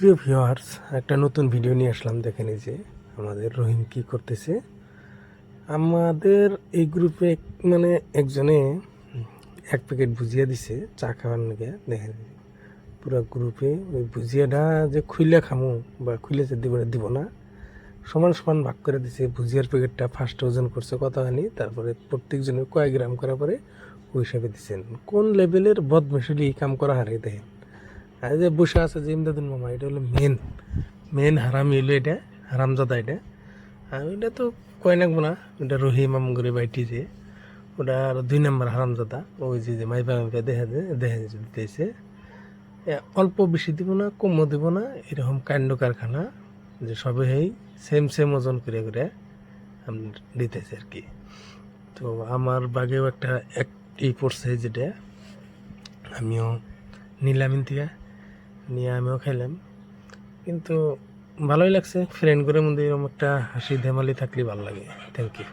প্রিয় ভিউয়ার্স, একটা নতুন ভিডিও নিয়ে আসলাম। দেখেন এই যে আমাদের রহিম কি করতেছে। আমাদের এই গ্রুপে মানে একজনে এক প্যাকেট ভুজিয়া দিছে চা খাওয়ার নাকি। দেখেন পুরো গ্রুপে ওই ভুজিয়াটা যে খুইলে খামো বা খুইলে যে দিব না, সমান সমান ভাগ করে দিছে। ভুজিয়ার প্যাকেটটা ফার্স্ট ওজন করছে কতখানি, তারপরে প্রত্যেকজনের কয়েক গ্রাম করার পরে ওই হিসাবে দিচ্ছেন। কোন লেভেলের বদমাশি এই কাম করা হারে দেখেন। আর যে বসে আছে যে ইমদাদুল মামা, এটা হলো মেন হারামি হইলো এটা, হারামজাদা এটা। আর ওইটা তো কয় নাকবো না, ওটা রহিম আমগরে বাইটি যে ওটা আর 2 নম্বর হারামজাদা। ওই যে মাইপা মাইপা দেখা দিতেছে। অল্প বেশি দিব না, কমও দিব না, এরকম কাণ্ড কারখানা যে সবে সেম ওজন করে করে আপনার দিতেছে আর কি। তো আমার বাগেও এই পড়ছে যেটা আমিও নিলাম থেকে নিয়ে আমিও খাইলাম, কিন্তু ভালোই লাগছে। ফ্রেন্ড করে মধ্যে এরকম একটা হাসি ধেমালি থাকলে ভালো লাগে। Thank you.